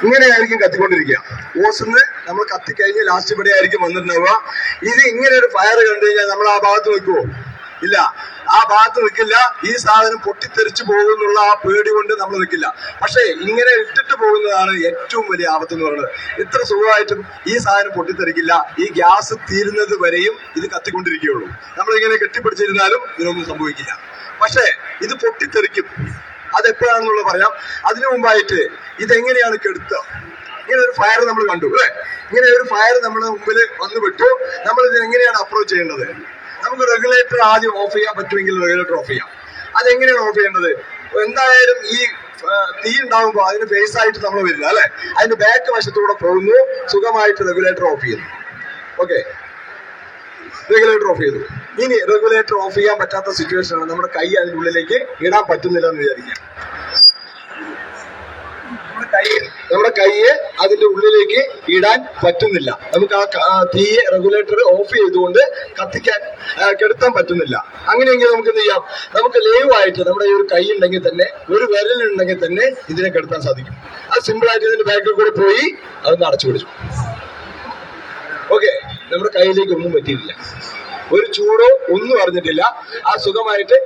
ഇങ്ങനെയായിരിക്കും കത്തിക്കൊണ്ടിരിക്കുക. ഓസിന്ന് നമ്മൾ കത്തിക്കഴിഞ്ഞ് ലാസ്റ്റ് ഇവിടെ ആയിരിക്കും വന്നിട്ടുണ്ടാവുക. ഇത് ഇങ്ങനെ ഒരു ഫയർ കണ്ടു കഴിഞ്ഞാൽ നമ്മൾ ആ ഭാഗത്ത് നിൽക്കുവോ? ഇല്ല, ആ ഭാഗത്ത് നിൽക്കില്ല. ഈ സാധനം പൊട്ടിത്തെറിച്ചു പോകുന്നുള്ള ആ പേടി കൊണ്ട് നമ്മൾ നിൽക്കില്ല. പക്ഷേ ഇങ്ങനെ ഇട്ടിട്ട് പോകുന്നതാണ് ഏറ്റവും വലിയ ആപത്ത് എന്ന് പറയുന്നത്. ഇത്ര സുഖമായിട്ടും ഈ സാധനം പൊട്ടിത്തെറിക്കില്ല. ഈ ഗ്യാസ് തീരുന്നത് വരെയും ഇത് കത്തിക്കൊണ്ടിരിക്കുകയുള്ളൂ. നമ്മളിങ്ങനെ കെട്ടിപ്പിടിച്ചിരുന്നാലും ഇതിനൊന്നും സംഭവിക്കില്ല. പക്ഷേ ഇത് പൊട്ടിത്തെറിക്കും. അതെപ്പോഴാണെന്നുള്ളത് പറയാം. അതിനു മുമ്പായിട്ട് ഇതെങ്ങനെയാണ് കെടുത്തുക? ഇങ്ങനെ ഒരു ഫയർ നമ്മൾ കണ്ടു അല്ലേ? ഇങ്ങനെ ഒരു ഫയർ നമ്മുടെ മുമ്പിൽ വന്നു വിട്ടു. നമ്മൾ ഇതിനെങ്ങനെയാണ് അപ്രോച്ച് ചെയ്യേണ്ടത്? നമുക്ക് റെഗുലേറ്റർ ആദ്യം ഓഫ് ചെയ്യാൻ പറ്റുമെങ്കിൽ റെഗുലേറ്റർ ഓഫ് ചെയ്യാം. അതെങ്ങനെയാണ് ഓഫ് ചെയ്യേണ്ടത്? എന്തായാലും ഈ തീ ഉണ്ടാകുമ്പോൾ അതിന് ഫേസ് ആയിട്ട് നമ്മൾ വരുന്നത് അല്ലെ, അതിന്റെ ബാക്ക് വശത്തൂടെ പോകുന്നു. സുഖമായിട്ട് റെഗുലേറ്റർ ഓഫ് ചെയ്യുന്നു. ഓക്കെ, റെഗുലേറ്റർ ഓഫ് ചെയ്തു. ഇനി റെഗുലേറ്റർ ഓഫ് ചെയ്യാൻ പറ്റാത്ത സിറ്റുവേഷൻ ആണ്. നമ്മുടെ കൈ അതിൻ്റെ ഉള്ളിലേക്ക് ഇടാൻ പറ്റുന്നില്ല എന്ന് വിചാരിക്കാം. നമ്മുടെ കൈയെ അതിന്റെ ഉള്ളിലേക്ക് ഇടാൻ പറ്റുന്നില്ല. നമുക്ക് ആ തീയെ റെഗുലേറ്റർ ഓഫ് ചെയ്തുകൊണ്ട് കെടുത്താൻ പറ്റുന്നില്ല. അങ്ങനെയെങ്കിൽ നമുക്ക് എന്ത് ചെയ്യാം? നമുക്ക് ലൈവ് ആയിട്ട് നമ്മുടെ ഈ ഒരു കൈ ഉണ്ടെങ്കിൽ തന്നെ, ഒരു വിരലുണ്ടെങ്കിൽ തന്നെ ഇതിനെ കെടുത്താൻ സാധിക്കും. അത് സിമ്പിൾ ആയിട്ട് ഇതിന്റെ ബാക്കിൽ കൂടെ പോയി അതൊന്ന് അടച്ചു പിടിച്ചു. ഓക്കെ, നമ്മുടെ കയ്യിലേക്ക് ഒന്നും പറ്റിയിട്ടില്ല, ഒരു ചൂടോ ഒന്നും അറിഞ്ഞിട്ടില്ല. ആ സുഖമായിട്ട്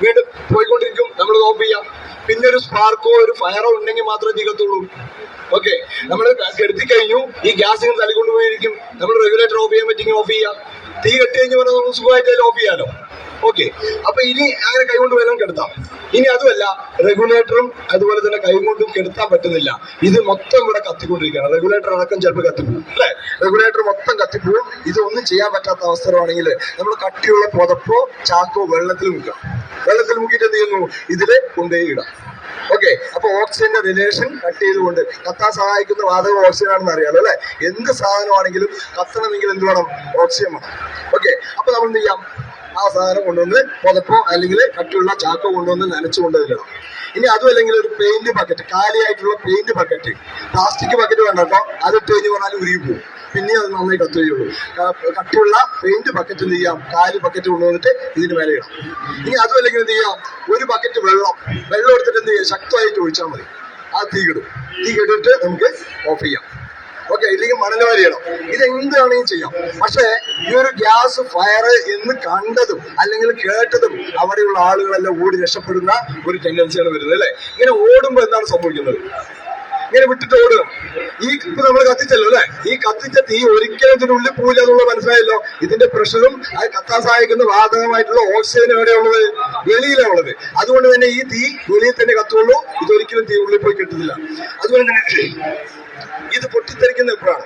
വീണ്ടും പോയിക്കൊണ്ടിരിക്കും. നമ്മൾ ഓഫ് ചെയ്യാം. പിന്നെ ഒരു സ്പാർക്കോ ഒരു ഫയറോ ഉണ്ടെങ്കിൽ മാത്രമേ തീകത്തുള്ളൂ. ഓക്കെ, നമ്മൾ കെടുത്തി കഴിഞ്ഞു. ഈ ഗ്യാസ് ഇങ്ങനെ തള്ളിക്കൊണ്ടുപോയിരിക്കും. നമ്മൾ റെഗുലേറ്റർ ഓഫ് ചെയ്യാൻ പറ്റിയെങ്കിൽ ഓഫ് ചെയ്യാം. തീ കെട്ടി കഴിഞ്ഞ് പറഞ്ഞാൽ നമുക്ക് സുഖമായിട്ട് അതിൽ ഓഫ് ചെയ്യാലോ. ഓക്കെ, അപ്പൊ ഇനി അങ്ങനെ കൈകൊണ്ട് വേണം കെടുത്താം. ഇനി അതുമല്ല, റെഗുലേറ്ററും അതുപോലെ തന്നെ കൈകൊണ്ടും കെടുത്താൻ പറ്റുന്നില്ല. ഇത് മൊത്തം ഇവിടെ കത്തിക്കൊണ്ടിരിക്കുകയാണ്. റെഗുലേറ്റർ അടക്കം ചിലപ്പോൾ കത്തിപ്പോവും അല്ലെ? റെഗുലേറ്റർ മൊത്തം കത്തിപ്പോവും. ഇതൊന്നും ചെയ്യാൻ പറ്റാത്ത അവസരമാണെങ്കിൽ നമ്മൾ കട്ടിയുള്ള പുതപ്പോ ചാക്കോ വെള്ളത്തിൽ മുക്കാം. വെള്ളത്തിൽ മുക്കിയിട്ട് എന്ത് ചെയ്യുന്നു? ഇതില് കൊണ്ടുപോയി ഇടാം. ഓക്കെ, അപ്പൊ ഓക്സിജന്റെ റിലേഷൻ കട്ട് ചെയ്തുകൊണ്ട് കത്താൻ സഹായിക്കുന്ന വാതകം ഓക്സിജൻ ആണെന്ന് അറിയാലോ അല്ലെ? എന്ത് സാധനമാണെങ്കിലും കത്തണമെങ്കിൽ എന്ത് വേണം? ഓക്സിജൻ വേണം. ഓക്കെ, അപ്പൊ നമ്മൾ എന്ത് ചെയ്യാം? ആ സാധനം കൊണ്ടുവന്ന് പുതപ്പോ അല്ലെങ്കിൽ കട്ടിയുള്ള ചാക്കോ കൊണ്ടുവന്ന് നനച്ചു കൊണ്ടുവരണം. ഇനി അതും അല്ലെങ്കിൽ ഒരു പെയിന്റ് ബക്കറ്റ്, കാലിയായിട്ടുള്ള പെയിന്റ് ബക്കറ്റ്, പ്ലാസ്റ്റിക് ബക്കറ്റ് വേണ്ട കേട്ടോ. അതിട്ട് കഴിഞ്ഞ് പറഞ്ഞാൽ ഉരുകി പോകും. പിന്നെ അത് നന്നായി കത്തുകയുള്ളൂ. കട്ടിയുള്ള പെയിന്റ് ബക്കറ്റ് എന്ത് ചെയ്യാം? കാലി ബക്കറ്റ് കൊണ്ടുവന്നിട്ട് ഇതിന് മേലെ ഇടാം. ഇനി അതും അല്ലെങ്കിൽ എന്ത് ചെയ്യാം? ഒരു ബക്കറ്റ് വെള്ളം എടുത്തിട്ട് എന്ത് ചെയ്യാം? ശക്തമായിട്ട് ഒഴിച്ചാൽ മതി. ആ തീ കെടും. തീ കെട്ടിട്ട് നമുക്ക് ഓഫ് ചെയ്യാം. ഓക്കെ, ഇല്ലെങ്കിൽ മണല് വാരിയിടാം. ഇതെന്ത് വേണമെങ്കിലും ചെയ്യാം. പക്ഷേ ഈ ഒരു ഗ്യാസ് ഫയർ എന്ന് കണ്ടതും അല്ലെങ്കിൽ കേട്ടതും അവിടെയുള്ള ആളുകളെല്ലാം ഓടി രക്ഷപ്പെടുന്ന ഒരു ടെൻഡൻസിയാണ് വരുന്നത് അല്ലെ? ഇങ്ങനെ ഓടുമ്പോൾ എന്താണ് സംഭവിക്കുന്നത്? ഇങ്ങനെ വിട്ടിട്ട് ഓടുക. ഇപ്പൊ നമ്മൾ കത്തിച്ചല്ലോ അല്ലെ? ഈ കത്തിച്ച തീ ഒരിക്കലും ഇതിന്റെ ഉള്ളിൽ പോയില്ല എന്നുള്ളത് മനസ്സിലായല്ലോ. ഇതിന്റെ പ്രഷറും അത് കത്താൻ സഹായിക്കുന്ന വാതകമായിട്ടുള്ള ഓക്സിജൻ എവിടെയുള്ളത്? വെളിയിലാണ് ഉള്ളത്. അതുകൊണ്ട് തന്നെ ഈ തീ വെളിയിൽ തന്നെ കത്തുള്ളൂ. ഇതൊരിക്കലും തീ ഉള്ളിൽ പോയി കിട്ടുന്നില്ല. അതുകൊണ്ട് തന്നെ ഇത് പൊട്ടിത്തെറിക്കുന്ന എപ്പോഴാണ്?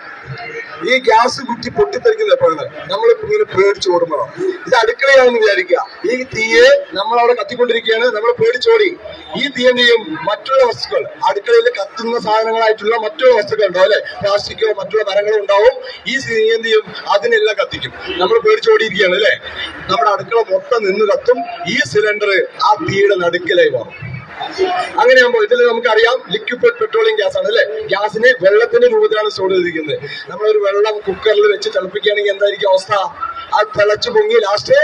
ഈ ഗ്യാസ് കുറ്റി പൊട്ടിത്തെറിക്കുന്ന എപ്പോഴാണ്? നമ്മൾ ഇങ്ങനെ പേടിച്ച് ഓടുമ്പോഴാണ്. ഇത് അടുക്കളയാണെന്ന് വിചാരിക്കുക. ഈ തീയെ നമ്മളവിടെ കത്തിക്കൊണ്ടിരിക്കുകയാണ്, നമ്മൾ പേടിച്ചോടി. ഈ തീ എന്ത് ചെയ്യും? മറ്റുള്ള വസ്തുക്കൾ, അടുക്കളയിൽ കത്തുന്ന സാധനങ്ങളായിട്ടുള്ള മറ്റുള്ള വസ്തുക്കൾ ഉണ്ടാവും അല്ലെ? പ്ലാസ്റ്റിക്കോ മറ്റുള്ള മരങ്ങളോ ഉണ്ടാവും. ഈ തീ എന്ത് ചെയ്യും? അതിനെല്ലാം കത്തിക്കും. നമ്മൾ പേടിച്ചോടിയിരിക്കുകയാണ് അല്ലെ? നമ്മുടെ അടുക്കള മൊത്തം നിന്ന് കത്തും. ഈ സിലിണ്ടർ ആ തീയുടെ നടുക്കിലായി മാറും. അങ്ങനെയാകുമ്പോൾ ഇതിൽ നമുക്കറിയാം ലിക്വിഡ് പെട്രോളിയം ഗ്യാസ് ആണ് അല്ലെ? ഗ്യാസിന് വെള്ളത്തിന്റെ രൂപത്തിലാണ് സ്റ്റോർ ചെയ്തിരിക്കുന്നത്. നമ്മളൊരു വെള്ളം കുക്കറിൽ വെച്ച് തിളപ്പിക്കുകയാണെങ്കിൽ എന്തായിരിക്കും അവസ്ഥ? അത് തിളച്ചു പൊങ്ങി ലാസ്റ്റ്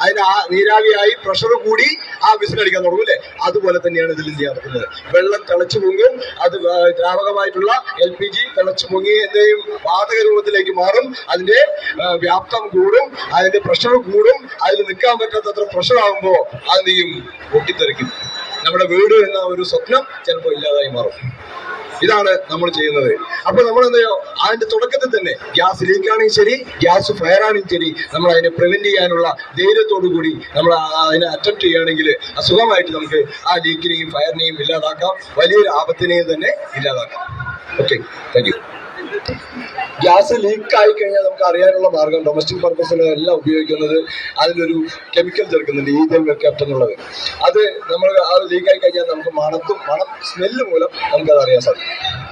അതിന് ആ നീരാവിയായി പ്രഷർ കൂടി ആ വിസിലടിക്കാൻ തുടങ്ങും അല്ലെ? അതുപോലെ തന്നെയാണ് ഇതിലും ചെയ്യാൻ പറ്റുന്നത്. വെള്ളം തിളച്ചു പൊങ്ങും. അത് ദ്രാവകമായിട്ടുള്ള LPG തിളച്ചു പൊങ്ങി എന്തെയും വാതക രൂപത്തിലേക്ക് മാറും. അതിന്റെ വ്യാപ്തം കൂടും, അതിന്റെ പ്രഷർ കൂടും. അതിൽ നിൽക്കാൻ പറ്റാത്തത്ര പ്രഷർ ആകുമ്പോൾ അത് ചെയ്യും? പൊട്ടിത്തെറിക്കും. നമ്മുടെ വീട് എന്ന ഒരു സ്വപ്നം ചിലപ്പോൾ ഇല്ലാതായി മാറും. ഇതാണ് നമ്മൾ ചെയ്യുന്നത്. അപ്പൊ നമ്മൾ എന്താ ചെയ്യോ? അതിന്റെ തുടക്കത്തിൽ തന്നെ ഗ്യാസ് ലീക്ക് ആണെങ്കിൽ ശരി, ഗ്യാസ് ഫയർ ആണെങ്കിൽ ശരി, നമ്മൾ അതിനെ പ്രിവെന്റ് ചെയ്യാനുള്ള ധൈര്യത്തോടു കൂടി നമ്മൾ അതിനെ അറ്റംപ്റ്റ് ചെയ്യുകയാണെങ്കിൽ സുഖമായിട്ട് നമുക്ക് ആ ലീക്കിനെയും ഫയറിനെയും ഇല്ലാതാക്കാം. വലിയൊരു ആപത്തിനെയും തന്നെ ഇല്ലാതാക്കാം. Okay, thank you. Gas leak ആയി കഴിഞ്ഞാൽ നമുക്ക് അറിയാനുള്ള മാർഗം, ഡൊമസ്റ്റിക് പർപ്പസിന് എല്ലാം ഉപയോഗിക്കുന്നത് അതിലൊരു കെമിക്കൽ ചേർക്കുന്നുണ്ട്, ഈഥൈൽ മെർക്യാപ്റ്റൻ എന്നുള്ളത്. അത് നമ്മൾ അത് ലീക്ക് ആയി കഴിഞ്ഞാൽ നമുക്ക് മണം സ്മെല്ല് മൂലം നമുക്കത് അറിയാൻ സാധിക്കും.